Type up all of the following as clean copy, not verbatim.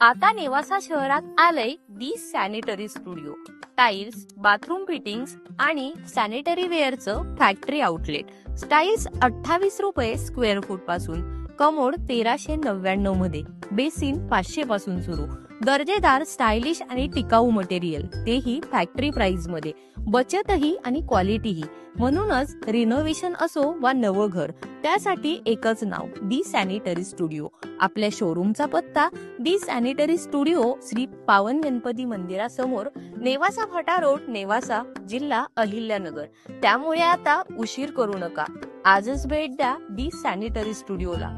आता नेवासा शहरात आलंय the sanitary studio. Tiles, bathroom fittings आणि सॅनिटरी वेअरचं फॅक्टरी आउटलेट. स्टाईल्स 28 रुपये स्क्वेअर फूट पासून, कमोड 1399 मध्ये, बेसिन 500 पासून सुरू. दर्जेदार, स्टायलिश आणि टिकाऊ मटेरियल, तेही फॅक्टरी प्राइस मध्ये. बचतही आणि क्वालिटीही. म्हणूनच रिनोव्हेशन असो वा नवं घर, त्यासाठी एकच नाव, दी सॅनिटरी स्टुडिओ. आपल्या शोरूमचा पत्ता दी सॅनिटरी स्टुडिओ, श्री पावन गणपती मंदिरासमोर, नेवासा फाटा रोड, नेवासा, जिल्हा अहिल्यानगर. त्यामुळे आता उशीर करू नका, आजच भेट द्या दी सॅनिटरी स्टुडिओला.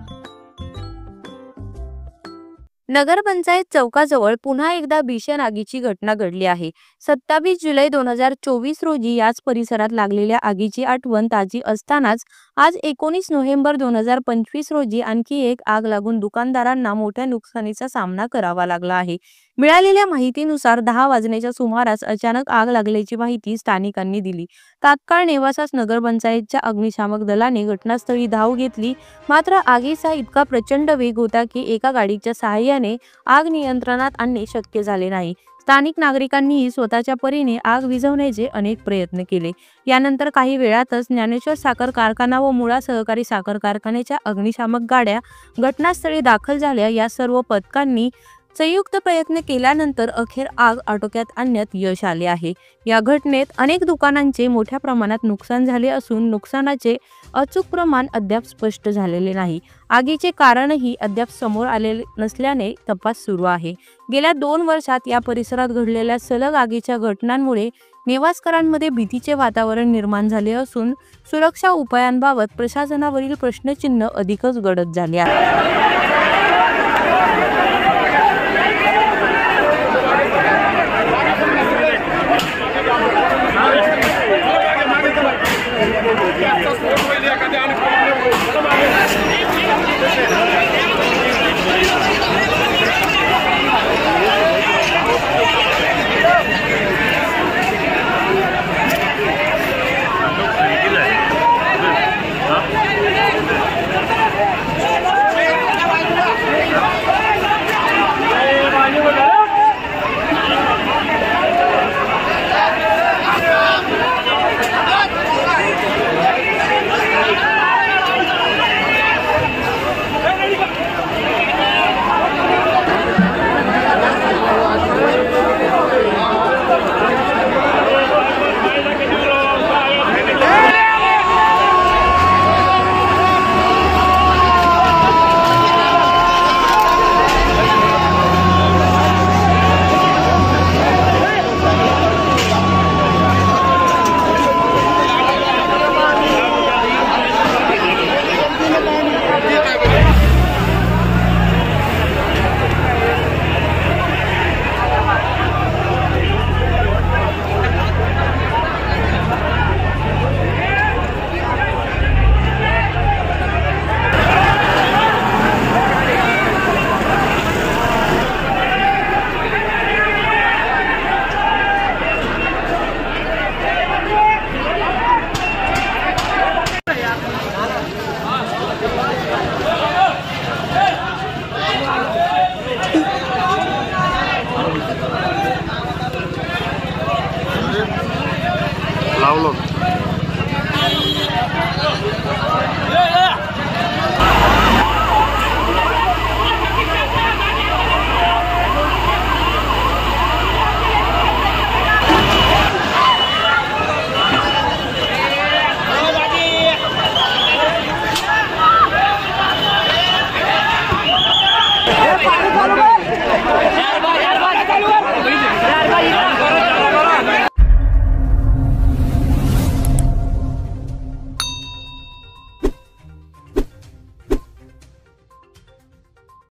नगरपंचायत चौकाजवळ पुन्हा एकदा भीषण आगीची घटना घडली आहे. 27 जुलै 2024 रोजी याच परिसरात लागलेल्या आगीची आठवण ताजी असतानाच आज 19 नोव्हेंबर 2025 रोजी आणखी एक आग लागून दुकानदारांना मोठ्या नुकसानीचा सामना करावा लागला आहे. मिळालेल्या माहितीनुसार 10 वाजण्याच्या सुमारास अचानक आग लागल्याची माहिती स्थानिकांनी दिली. तात्काळ नेवासा नगरपंचायतच्या अग्निशामक दलाने घटनास्थळी धाव घेतली. मात्र आगीचा इतका प्रचंड वेग होता की एका गाडीच्या सहाय्याने आग नियंत्रणात आणणे शक्य झाले नाही. स्थानिक नागरिकांनीही स्वतःच्या परीने आग विझवण्याचे अनेक प्रयत्न केले. यानंतर काही वेळातच ज्ञानेश्वर साखर कारखाना व मुळा सहकारी साखर कारखान्याच्या अग्निशामक गाड्या घटनास्थळी दाखल झाल्या. या सर्व पथकांनी संयुक्त प्रयत्न केल्यानंतर अखेर आग आटोक्यात आणण्यात यश आले आहे. या घटनेत अनेक दुकानांचे मोठ्या प्रमाणात नुकसान झाले असून नुकसानाचे अचूक प्रमाण अद्याप स्पष्ट झालेले नाही. आगीचे कारणही अद्याप समोर आलेले नसल्याने तपास सुरू आहे. गेल्या 2 वर्षात या परिसरात घडलेल्या सलग आगीच्या घटनांमुळे नेवासकरांमध्ये भीतीचे वातावरण निर्माण झाले असून सुरक्षा उपायांबाबत प्रशासनावरील प्रश्नचिन्ह अधिकच गडद झाले आहे.